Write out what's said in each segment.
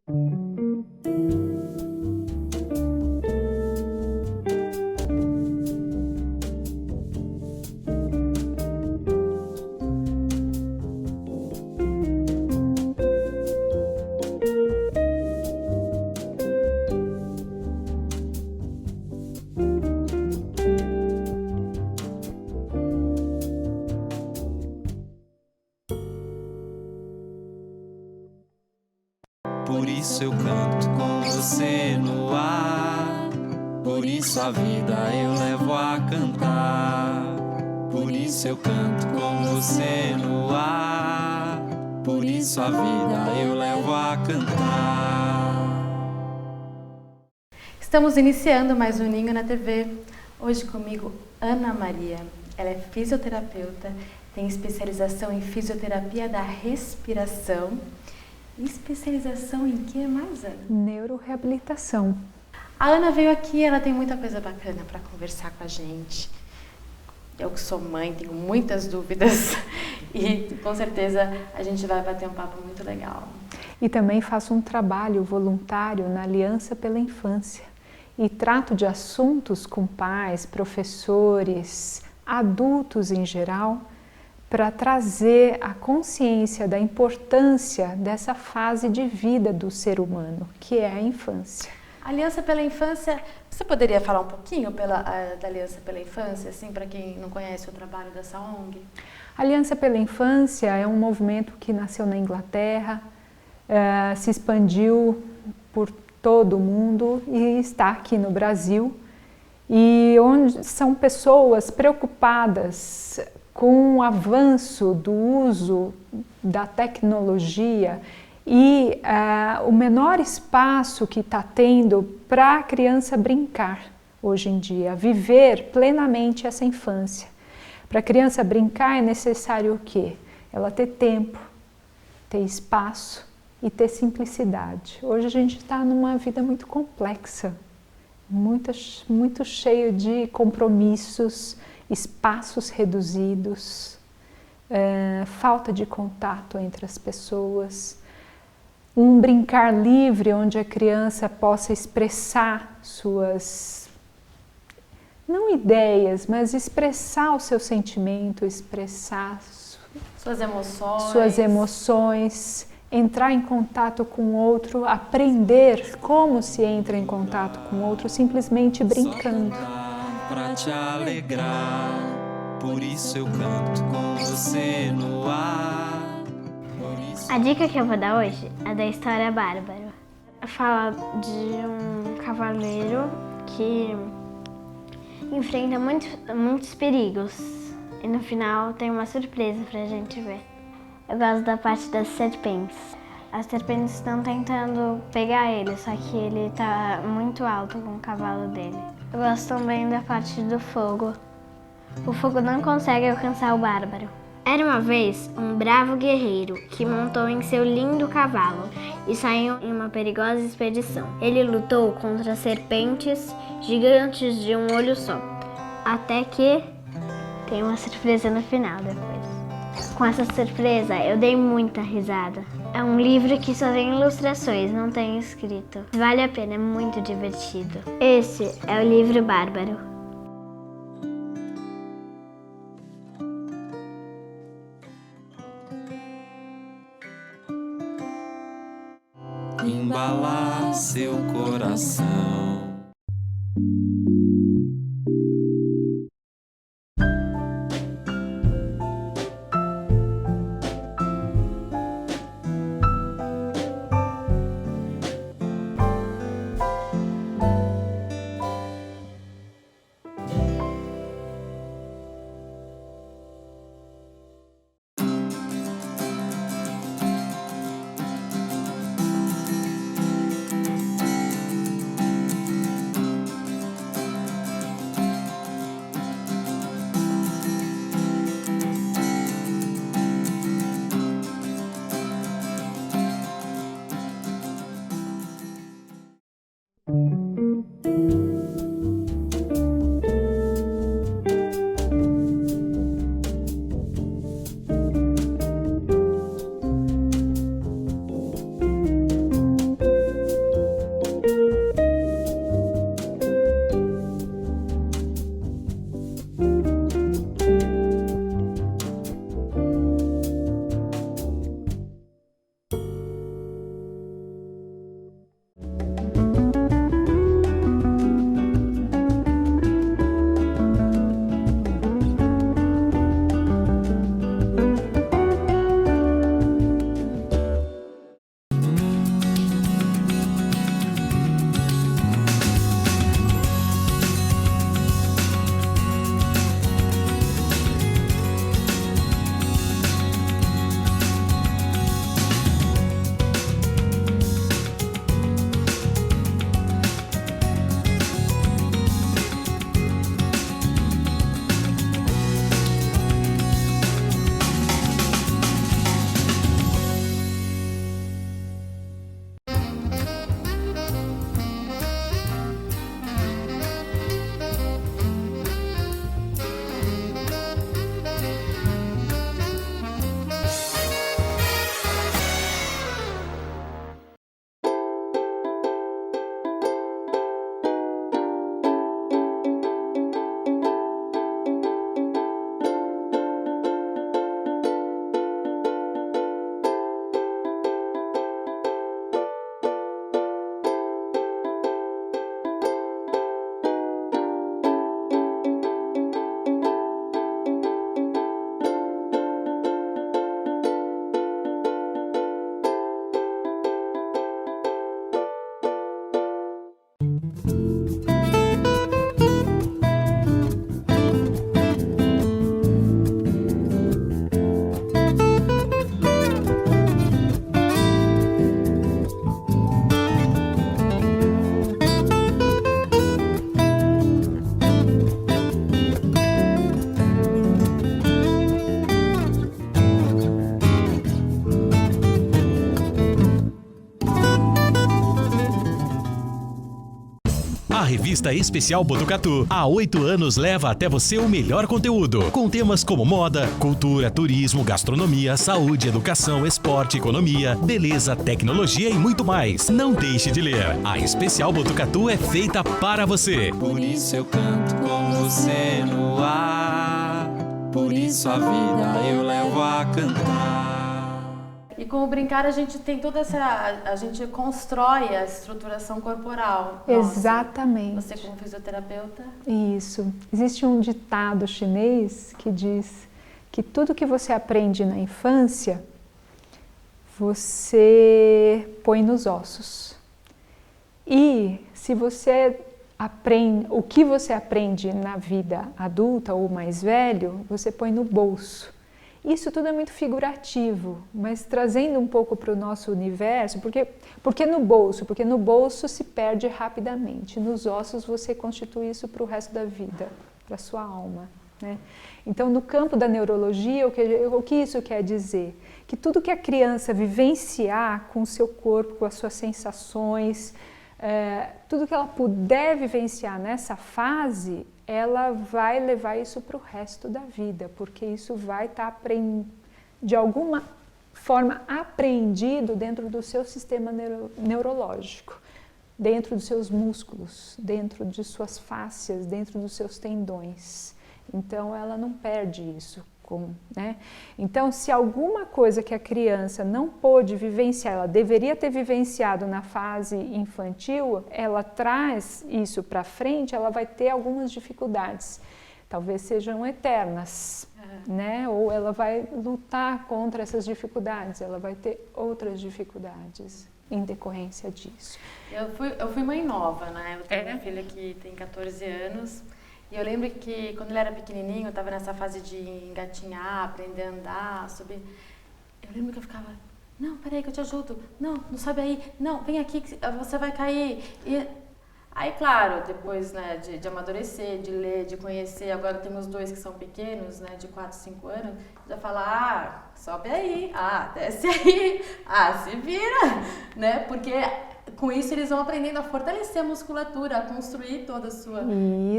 Por isso eu canto com você no ar. Por isso a vida eu levo a cantar. Por isso eu canto com você no ar. Por isso a vida eu levo a cantar. Estamos iniciando mais um Ninho na TV. Hoje comigo, Ana Maria. Ela é fisioterapeuta, tem especialização em fisioterapia da respiração. Especialização em que mais, Ana? Neuroreabilitação. A Ana veio aqui, ela tem muita coisa bacana para conversar com a gente. Eu que sou mãe, tenho muitas dúvidas e com certeza a gente vai bater um papo muito legal. E também faço um trabalho voluntário na Aliança pela Infância e trato de assuntos com pais, professores, adultos em geral, para trazer a consciência da importância dessa fase de vida do ser humano, que é a infância. Aliança pela Infância, você poderia falar um pouquinho da Aliança pela Infância, assim, para quem não conhece o trabalho dessa ONG? Aliança pela Infância é um movimento que nasceu na Inglaterra, se expandiu por todo o mundo e está aqui no Brasil, e onde são pessoas preocupadas com o avanço do uso da tecnologia e o menor espaço que está tendo para a criança brincar hoje em dia, viver plenamente essa infância. Para a criança brincar é necessário o quê? Ela ter tempo, ter espaço e ter simplicidade. Hoje a gente está numa vida muito complexa, muito cheio de compromissos, espaços reduzidos, falta de contato entre as pessoas, um brincar livre onde a criança possa expressar suas, não ideias, mas expressar o seu sentimento, expressar suas emoções, entrar em contato com o outro, aprender como se entra em contato com o outro simplesmente brincando. Pra te alegrar, por isso eu canto com você no ar. A dica que eu vou dar hoje é da história Bárbaro. Fala de um cavaleiro que enfrenta muitos perigos e no final tem uma surpresa pra gente ver. Eu gosto da parte das serpentes. As serpentes estão tentando pegar ele, só que ele tá muito alto com o cavalo dele. Eu gosto também da parte do fogo. O fogo não consegue alcançar o bárbaro. Era uma vez um bravo guerreiro que montou em seu lindo cavalo e saiu em uma perigosa expedição. Ele lutou contra serpentes gigantes de um olho só, até que tem uma surpresa no final depois. Com essa surpresa, eu dei muita risada. É um livro que só tem ilustrações, não tem escrito. Vale a pena, é muito divertido. Esse é o livro Bárbaro. Embalar seu coração. A revista Especial Botucatu, há 8 anos, leva até você o melhor conteúdo, com temas como moda, cultura, turismo, gastronomia, saúde, educação, esporte, economia, beleza, tecnologia e muito mais. Não deixe de ler. A Especial Botucatu é feita para você. Por isso eu canto com você no ar, por isso a vida eu levo a cantar. E com o brincar a gente tem toda essa, a gente constrói a estruturação corporal. Exatamente. Você como fisioterapeuta? Isso. Existe um ditado chinês que diz que tudo que você aprende na infância, você põe nos ossos. E se você aprende, o que você aprende na vida adulta ou mais velho, você põe no bolso. Isso tudo é muito figurativo, mas trazendo um pouco para o nosso universo, porque no bolso? Porque no bolso se perde rapidamente, nos ossos você constitui isso para o resto da vida, para a sua alma, né? Então, no campo da neurologia, o que isso quer dizer? Que tudo que a criança vivenciar com o seu corpo, com as suas sensações, tudo que ela puder vivenciar nessa fase, ela vai levar isso para o resto da vida, porque isso vai estar de alguma forma apreendido dentro do seu sistema neurológico, dentro dos seus músculos, dentro de suas fáscias, dentro dos seus tendões. Então ela não perde isso. Né? Então, se alguma coisa que a criança não pôde vivenciar, ela deveria ter vivenciado na fase infantil, ela traz isso para frente, ela vai ter algumas dificuldades. Talvez sejam eternas, né? Ou ela vai lutar contra essas dificuldades, ela vai ter outras dificuldades em decorrência disso. Eu fui mãe nova, né? Eu tenho minha filha que tem 14 anos. E eu lembro que quando ele era pequenininho, eu estava nessa fase de engatinhar, aprender a andar, subir. Eu lembro que eu ficava, não, peraí que eu te ajudo. Não, não sobe aí. Não, vem aqui que você vai cair. E aí, claro, depois, né, de amadurecer, de ler, de conhecer, agora tem os 2 que são pequenos, né, de 4, 5 anos, já fala, sobe aí, desce aí, se vira, né, porque com isso eles vão aprendendo a fortalecer a musculatura, a construir toda a sua,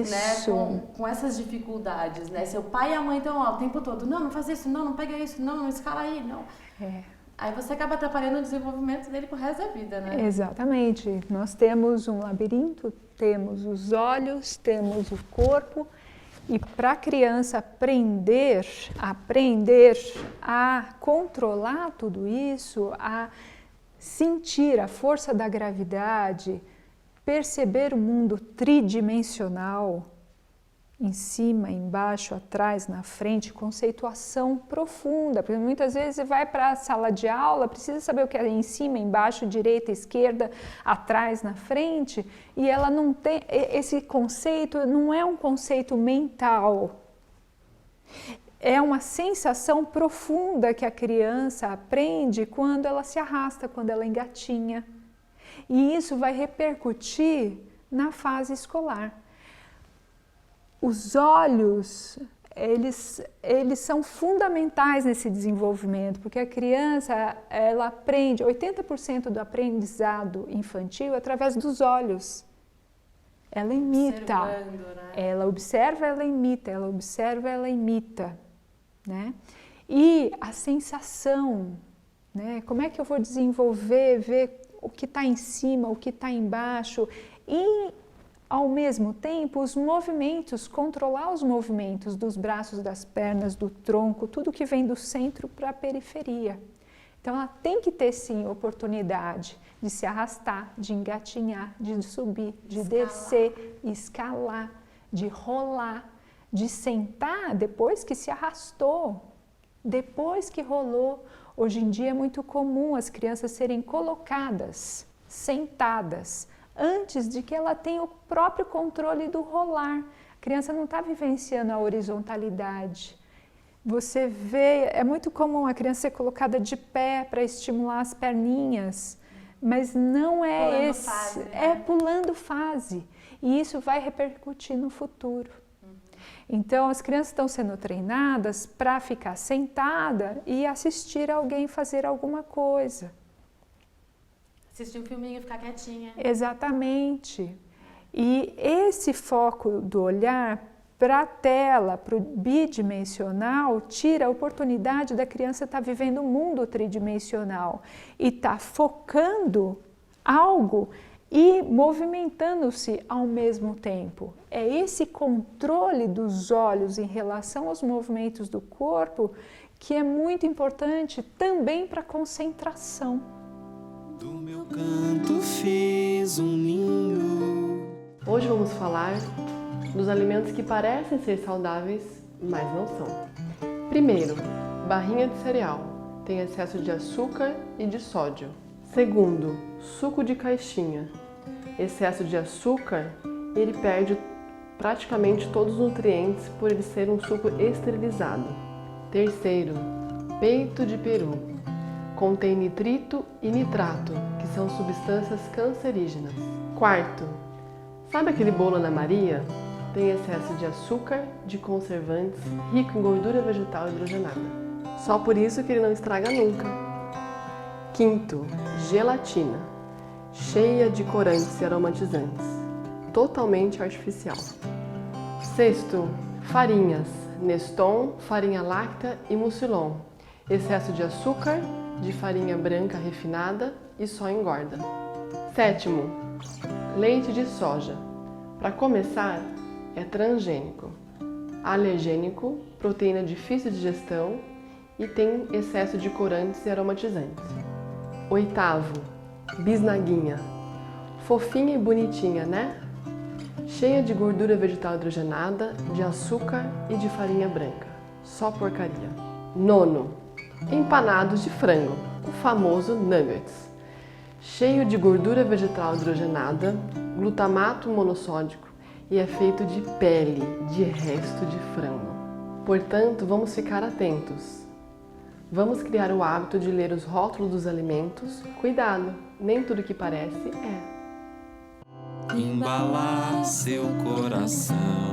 isso. Né, com essas dificuldades, né, seu pai e a mãe estão o tempo todo, não faz isso, não pega isso, não escala aí, não. Aí você acaba atrapalhando o desenvolvimento dele pro resto da vida, né? Exatamente. Nós temos um labirinto, temos os olhos, temos o corpo, e para a criança aprender a controlar tudo isso, a sentir a força da gravidade, perceber o mundo tridimensional, em cima, embaixo, atrás, na frente, conceituação profunda, porque muitas vezes você vai para a sala de aula, precisa saber o que é em cima, embaixo, direita, esquerda, atrás, na frente, e ela não tem, esse conceito não é um conceito mental, é uma sensação profunda que a criança aprende quando ela se arrasta, quando ela engatinha, e isso vai repercutir na fase escolar. Os olhos, eles são fundamentais nesse desenvolvimento, porque a criança, ela aprende 80% do aprendizado infantil através dos olhos. Ela imita, né? Ela observa, ela imita, ela observa, ela imita, né? E a sensação, né? Como é que eu vou desenvolver, ver o que está em cima, o que está embaixo, e ao mesmo tempo, os movimentos, controlar os movimentos dos braços, das pernas, do tronco, tudo que vem do centro para a periferia. Então, ela tem que ter, sim, oportunidade de se arrastar, de engatinhar, de subir, de descer, escalar, de rolar, de sentar depois que se arrastou, depois que rolou. Hoje em dia é muito comum as crianças serem colocadas, sentadas, antes de que ela tenha o próprio controle do rolar. A criança não está vivenciando a horizontalidade. Você vê, é muito comum a criança ser colocada de pé para estimular as perninhas, mas não é pulando esse, fase, né? É pulando fase. E isso vai repercutir no futuro. Então, as crianças estão sendo treinadas para ficar sentada e assistir alguém fazer alguma coisa. Assistir um filminho e ficar quietinha. Exatamente. E esse foco do olhar para a tela, para o bidimensional, tira a oportunidade da criança estar vivendo um mundo tridimensional e estar focando algo e movimentando-se ao mesmo tempo. É esse controle dos olhos em relação aos movimentos do corpo que é muito importante também para a concentração. Do meu canto fiz um ninho. Hoje vamos falar dos alimentos que parecem ser saudáveis, mas não são. Primeiro, barrinha de cereal. Tem excesso de açúcar e de sódio. Segundo, suco de caixinha. Excesso de açúcar, ele perde praticamente todos os nutrientes por ele ser um suco esterilizado. Terceiro, peito de peru. Contém nitrito e nitrato, que são substâncias cancerígenas. Quarto, sabe aquele bolo Ana Maria? Tem excesso de açúcar, de conservantes, rico em gordura vegetal hidrogenada. Só por isso que ele não estraga nunca. Quinto, gelatina, cheia de corantes e aromatizantes, totalmente artificial. Sexto, farinhas, Neston, farinha láctea e mucilon, excesso de açúcar, de farinha branca refinada e só engorda. Sétimo, leite de soja. Para começar, é transgênico, alergênico, proteína difícil de digestão e tem excesso de corantes e aromatizantes. Oitavo, bisnaguinha. Fofinha e bonitinha, né? Cheia de gordura vegetal hidrogenada, de açúcar e de farinha branca. Só porcaria. Nono, empanados de frango, o famoso nuggets. Cheio de gordura vegetal hidrogenada, glutamato monossódico e é feito de pele, de resto de frango. Portanto, vamos ficar atentos. Vamos criar o hábito de ler os rótulos dos alimentos. Cuidado, nem tudo que parece é. Embalar seu coração.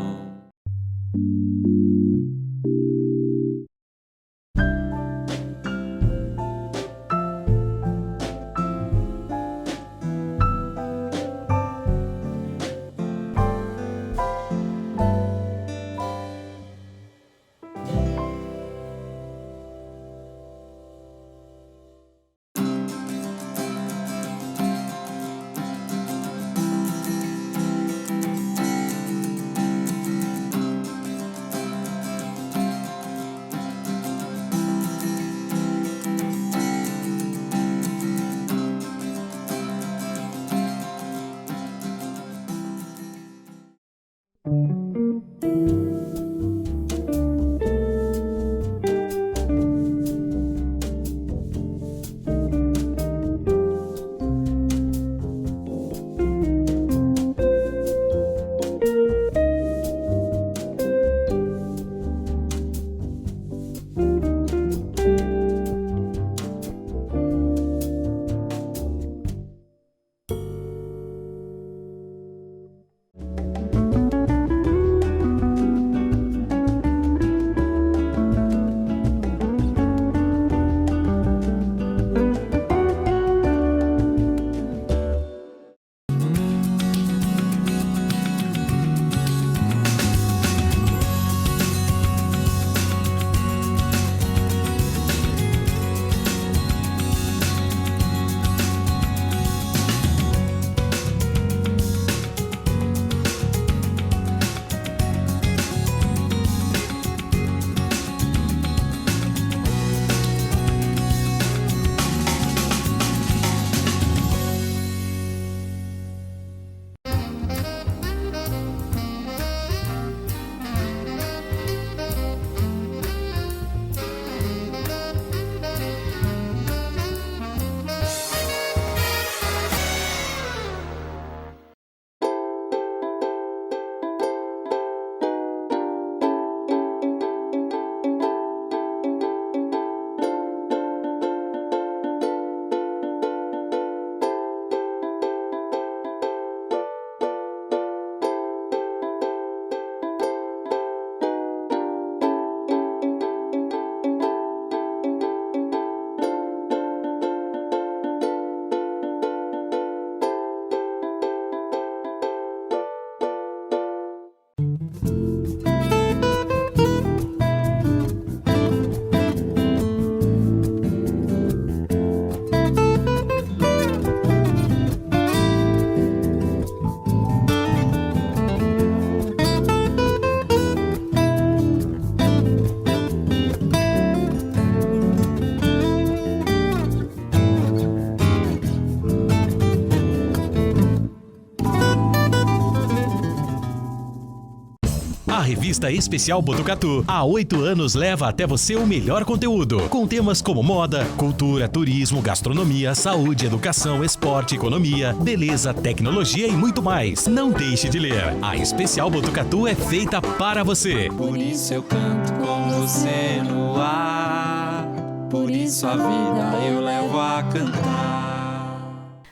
A revista especial Botucatu, há 8 anos, leva até você o melhor conteúdo, com temas como moda, cultura, turismo, gastronomia, saúde, educação, esporte, economia, beleza, tecnologia e muito mais. Não deixe de ler. A especial Botucatu é feita para você. Por isso eu canto com você no ar, por isso a vida eu levo a cantar.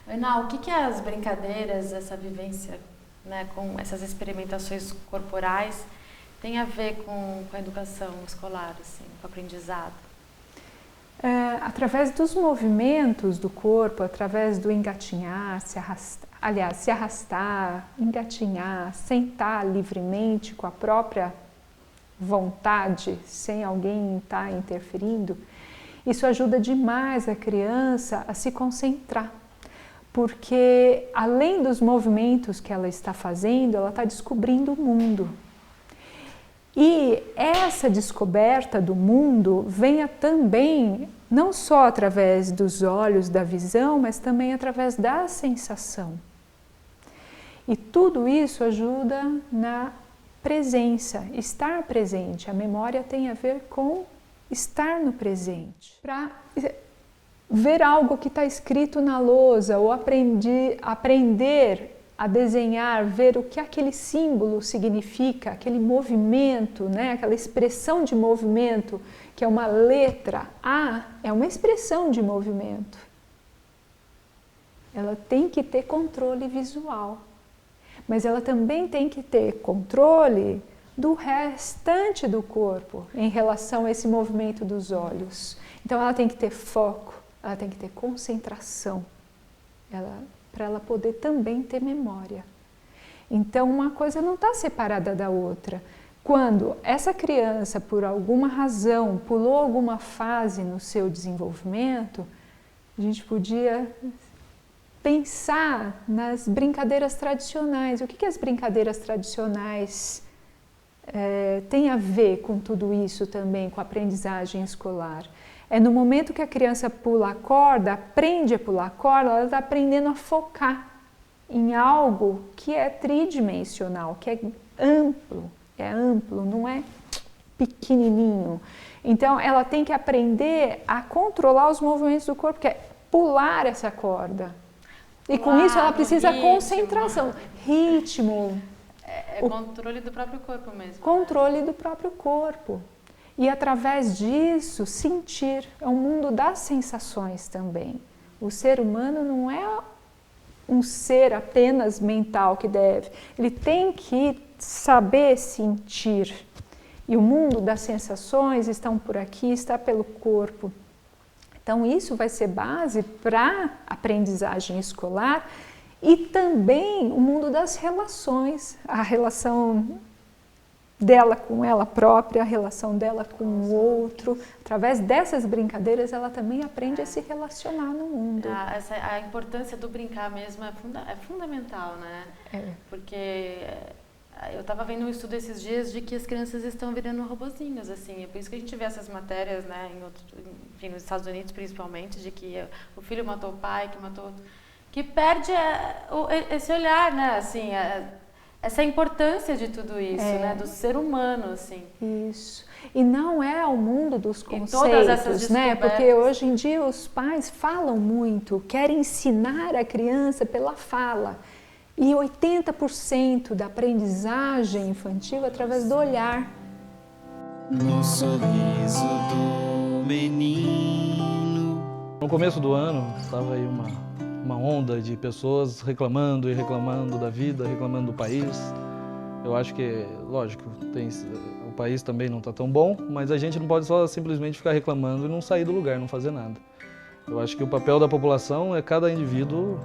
Ana, o que as brincadeiras, essa vivência, né, com essas experimentações corporais tem a ver com a educação escolar, assim, com o aprendizado? Através dos movimentos do corpo, através do engatinhar, se arrastar, engatinhar, sentar livremente com a própria vontade, sem alguém estar interferindo, isso ajuda demais a criança a se concentrar. Porque além dos movimentos que ela está fazendo, ela está descobrindo o mundo. E essa descoberta do mundo venha também, não só através dos olhos, da visão, mas também através da sensação. E tudo isso ajuda na presença, estar presente. A memória tem a ver com estar no presente. Para ver algo que está escrito na lousa ou aprender a desenhar, ver o que aquele símbolo significa, aquele movimento, né? Aquela expressão de movimento, que é uma letra A, é uma expressão de movimento. Ela tem que ter controle visual, mas ela também tem que ter controle do restante do corpo em relação a esse movimento dos olhos. Então ela tem que ter foco, ela tem que ter concentração, para ela poder também ter memória. Então uma coisa não está separada da outra. Quando essa criança, por alguma razão, pulou alguma fase no seu desenvolvimento, a gente podia pensar nas brincadeiras tradicionais. O que as brincadeiras tradicionais têm a ver com tudo isso também, com a aprendizagem escolar? É no momento que a criança pula a corda, aprende a pular a corda, ela está aprendendo a focar em algo que é tridimensional, que é amplo, não é pequenininho. Então ela tem que aprender a controlar os movimentos do corpo, que é pular essa corda. E com isso ela precisa concentração, ritmo. O controle do próprio corpo mesmo. Controle do próprio corpo. E através disso, sentir. É um mundo das sensações também. O ser humano não é um ser apenas mental que deve. Ele tem que saber sentir. E o mundo das sensações estão por aqui, está pelo corpo. Então isso vai ser base para a aprendizagem escolar e também o mundo das relações, a relação dela com ela própria, a relação dela com o outro. Através dessas brincadeiras, ela também aprende a se relacionar no mundo. A importância do brincar mesmo é fundamental, né? Porque eu estava vendo um estudo esses dias de que as crianças estão virando robozinhos, assim. É por isso que a gente vê essas matérias, né, enfim, nos Estados Unidos principalmente, de que o filho matou o pai, que perde esse olhar, né, assim, essa importância de tudo isso, né, do ser humano, assim. Isso. E não é o mundo dos conceitos, né? Porque hoje em dia os pais falam muito, querem ensinar a criança pela fala. E 80% da aprendizagem infantil é através do olhar. No sorriso do menino. No começo do ano, estava aí uma onda de pessoas reclamando e reclamando da vida, reclamando do país. Eu acho que, lógico, o país também não está tão bom, mas a gente não pode só simplesmente ficar reclamando e não sair do lugar, não fazer nada. Eu acho que o papel da população é cada indivíduo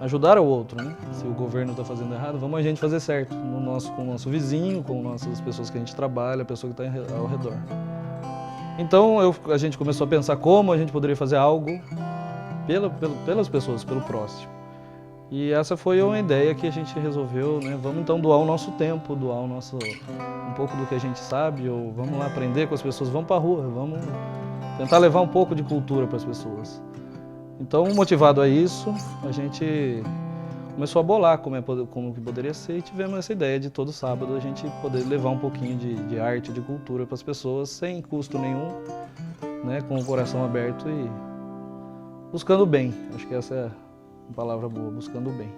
ajudar o outro, né? Se o governo está fazendo errado, vamos a gente fazer certo com o nosso vizinho, com as pessoas que a gente trabalha, a pessoa que está ao redor. Então a gente começou a pensar como a gente poderia fazer algo pelas pessoas, pelo próximo. E essa foi uma ideia que a gente resolveu, né? Vamos então doar o nosso tempo, doar um pouco do que a gente sabe, ou vamos lá aprender com as pessoas, vamos para a rua, vamos tentar levar um pouco de cultura para as pessoas. Então, motivado a isso, a gente começou a bolar como que poderia ser e tivemos essa ideia de todo sábado a gente poder levar um pouquinho de arte, de cultura para as pessoas sem custo nenhum, né, com o coração aberto e buscando o bem. Acho que essa é uma palavra boa, buscando o bem.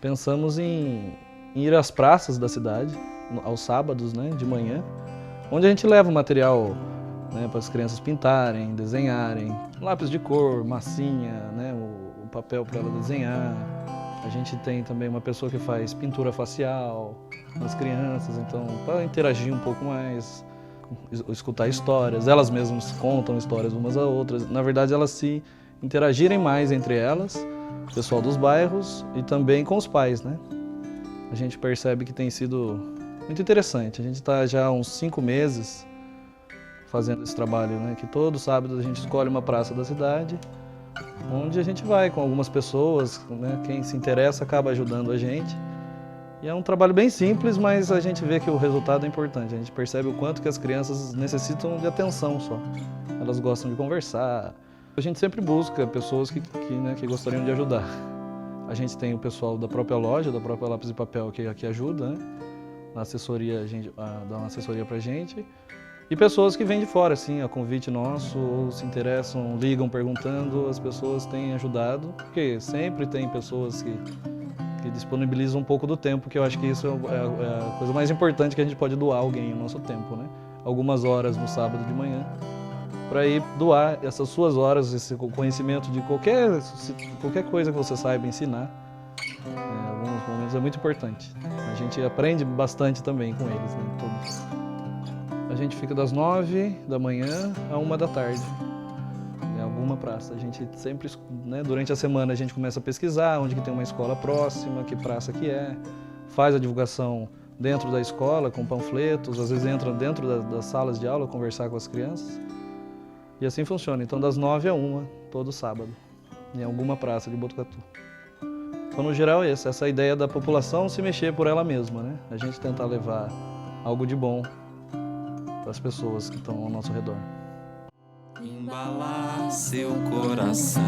Pensamos em ir às praças da cidade, aos sábados, né, de manhã, onde a gente leva o material, né, para as crianças pintarem, desenharem, lápis de cor, massinha, né, o papel para ela desenhar. A gente tem também uma pessoa que faz pintura facial nas crianças, então para interagir um pouco mais, escutar histórias, elas mesmas contam histórias umas a outras. Na verdade, elas se interagirem mais entre elas, o pessoal dos bairros e também com os pais, né? A gente percebe que tem sido muito interessante. A gente está já há uns 5 meses fazendo esse trabalho, né? Que todo sábado a gente escolhe uma praça da cidade, onde a gente vai com algumas pessoas, né? Quem se interessa acaba ajudando a gente. E é um trabalho bem simples, mas a gente vê que o resultado é importante. A gente percebe o quanto que as crianças necessitam de atenção só. Elas gostam de conversar. A gente sempre busca pessoas que gostariam de ajudar. A gente tem o pessoal da própria loja, da própria Lápis de Papel, que ajuda, né? Na assessoria, a gente dá uma assessoria pra gente. E pessoas que vêm de fora, assim, a convite nosso, ou se interessam, ligam perguntando, as pessoas têm ajudado, porque sempre tem pessoas que disponibilizam um pouco do tempo, que eu acho que isso é a coisa mais importante que a gente pode doar a alguém, o nosso tempo, né? Algumas horas no sábado de manhã, para ir doar essas suas horas, esse conhecimento de qualquer coisa que você saiba ensinar. Em alguns momentos é muito importante. A gente aprende bastante também com eles, né? Todos. A gente fica das 9 da manhã a 1 da tarde, em alguma praça. A gente sempre, né, durante a semana a gente começa a pesquisar onde que tem uma escola próxima, que praça que é, faz a divulgação dentro da escola com panfletos, às vezes entra dentro das salas de aula conversar com as crianças. E assim funciona. Então das 9 a 1, todo sábado, em alguma praça de Botucatu. Então no geral é essa ideia da população se mexer por ela mesma, né? A gente tentar levar algo de bom para as pessoas que estão ao nosso redor. Embalar seu coração.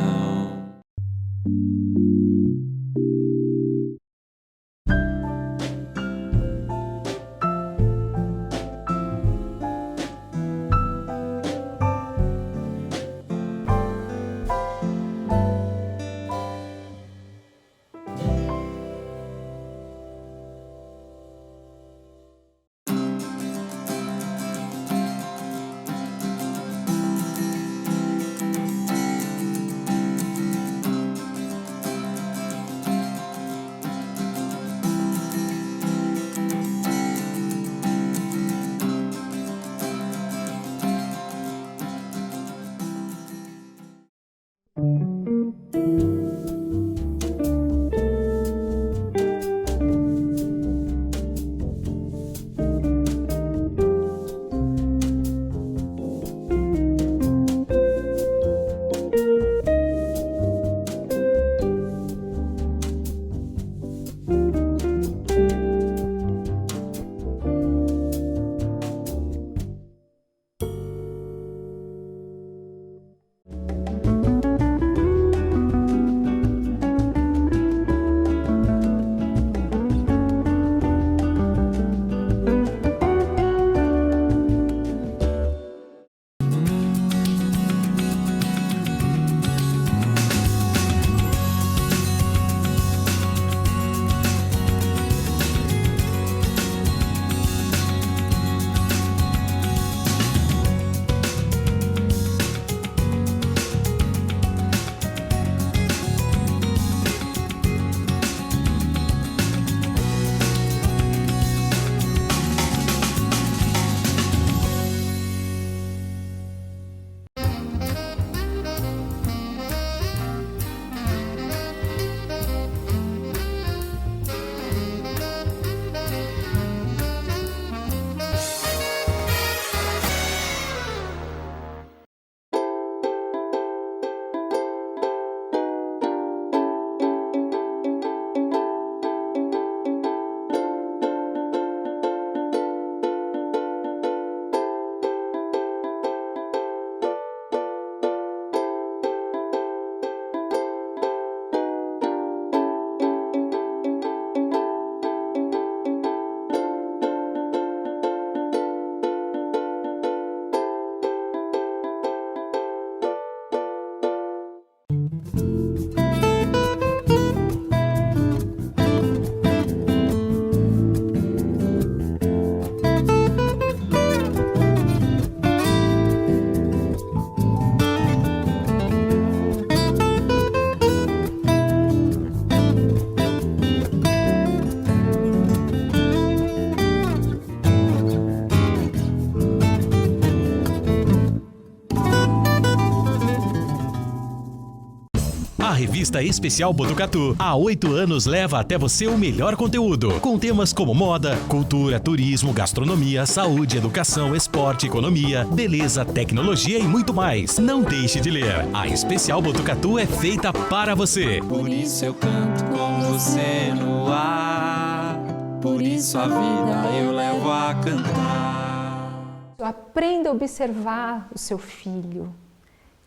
Revista Especial Botucatu, há 8 anos leva até você o melhor conteúdo, com temas como moda, cultura, turismo, gastronomia, saúde, educação, esporte, economia, beleza, tecnologia e muito mais. Não deixe de ler. A Especial Botucatu é feita para você. Por isso eu canto com você no ar, por isso a vida eu levo a cantar. Aprenda a observar o seu filho.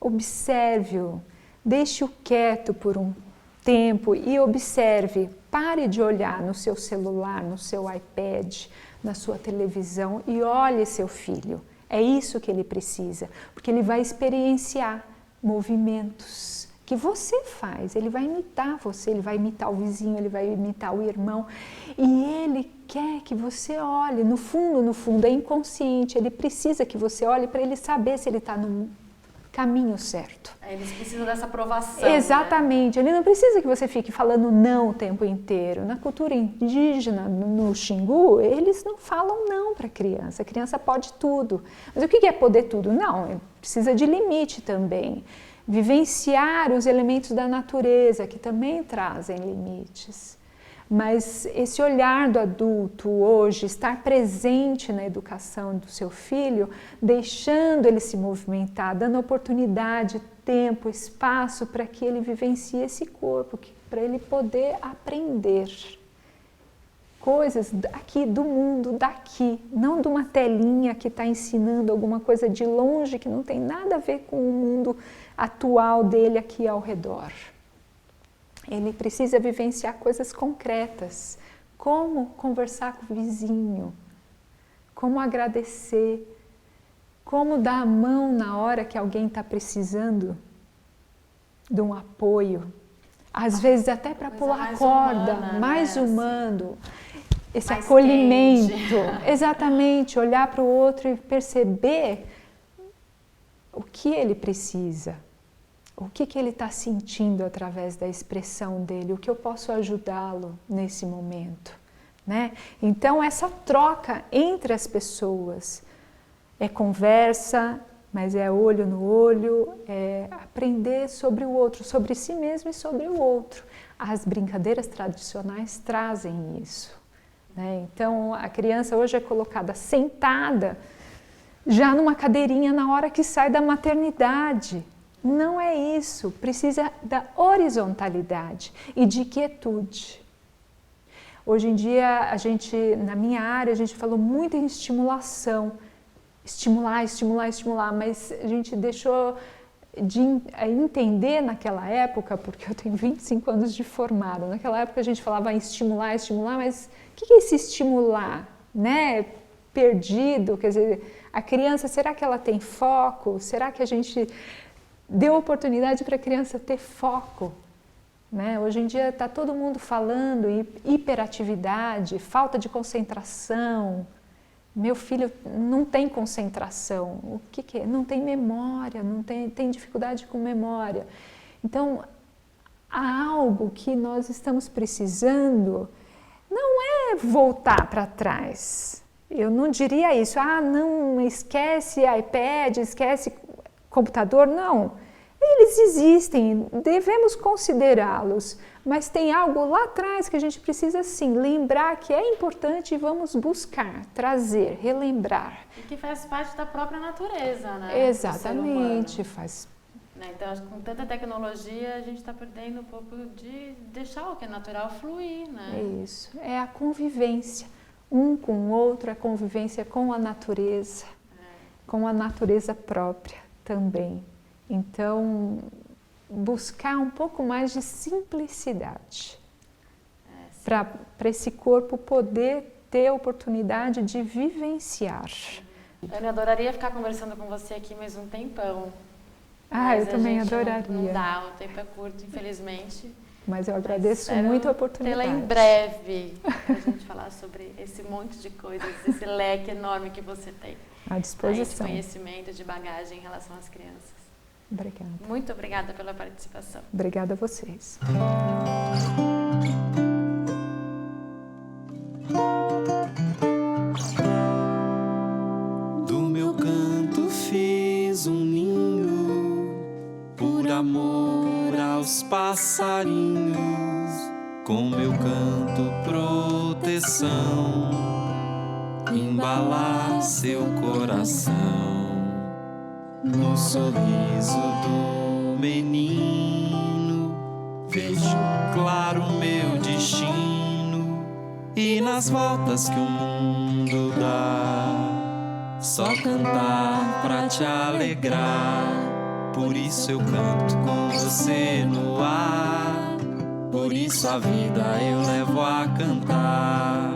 Observe-o, deixe-o quieto por um tempo e observe. Pare de olhar no seu celular, no seu iPad, na sua televisão e olhe seu filho. É isso que ele precisa, porque ele vai experienciar movimentos que você faz. Ele vai imitar você, ele vai imitar o vizinho, ele vai imitar o irmão. E ele quer que você olhe. No fundo, é inconsciente. Ele precisa que você olhe para ele saber se ele está no caminho certo. Eles precisam dessa aprovação. Exatamente. Né? Ele não precisa que você fique falando não o tempo inteiro. Na cultura indígena, no Xingu, eles não falam não para a criança pode tudo. Mas o que é poder tudo? Não, ele precisa de limite também. Vivenciar os elementos da natureza, que também trazem limites. Mas esse olhar do adulto hoje, estar presente na educação do seu filho, deixando ele se movimentar, dando oportunidade, tempo, espaço para que ele vivencie esse corpo, para ele poder aprender coisas aqui do mundo, daqui, não de uma telinha que está ensinando alguma coisa de longe que não tem nada a ver com o mundo atual dele aqui ao redor. Ele precisa vivenciar coisas concretas, como conversar com o vizinho, como agradecer, como dar a mão na hora que alguém está precisando de um apoio, às vezes até para pular corda, mais humano, esse mais acolhimento, quente. Exatamente, olhar para o outro e perceber o que ele precisa. O que ele está sentindo através da expressão dele, o que eu posso ajudá-lo nesse momento, né? Então, essa troca entre as pessoas é conversa, mas é olho no olho, é aprender sobre o outro, sobre si mesmo e sobre o outro. As brincadeiras tradicionais trazem isso, né? Então, a criança hoje é colocada sentada, já numa cadeirinha na hora que sai da maternidade. Não é isso, precisa da horizontalidade e de quietude. Hoje em dia, na minha área, a gente falou muito em estimulação, estimular, mas a gente deixou de entender naquela época, porque eu tenho 25 anos de formada, naquela época a gente falava em estimular, mas o que é esse estimular, né? Perdido, quer dizer, a criança, será que ela tem foco? Será que a gente deu oportunidade para a criança ter foco, né? Hoje em dia está todo mundo falando em hiperatividade, falta de concentração. Meu filho não tem concentração. O que é? Não tem memória, tem dificuldade com memória. Então, há algo que nós estamos precisando, não é voltar para trás. Eu não diria isso, não, esquece iPad, esquece computador, não. Eles existem, devemos considerá-los, mas tem algo lá atrás que a gente precisa sim lembrar que é importante e vamos buscar, trazer, relembrar. E que faz parte da própria natureza, né? Exatamente, faz. Então, com tanta tecnologia, a gente está perdendo um pouco de deixar o que é natural fluir, né? É isso, é a convivência, um com o outro, a convivência com a natureza, com a natureza própria também. Então, buscar um pouco mais de simplicidade para esse corpo poder ter a oportunidade de vivenciar. Ana, eu adoraria ficar conversando com você aqui mais um tempão. Eu também adoraria. Não dá, o tempo é curto, infelizmente. Mas eu agradeço muito a oportunidade. Tê-la em breve para a gente falar sobre esse monte de coisas, esse leque enorme que você tem. À disposição. De conhecimento, de bagagem em relação às crianças. Obrigada. Muito obrigada pela participação. Obrigada a vocês. Do meu canto fiz um ninho por amor aos pássaros. com meu canto proteção, embalar seu coração no sorriso do menino. Vejo claro meu destino e nas voltas que o mundo dá, só cantar pra te alegrar. Por isso eu canto com você no ar, por isso a vida eu levo a cantar.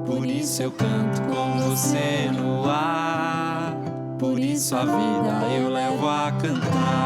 Por isso eu canto com você no ar, por isso a vida eu levo a cantar.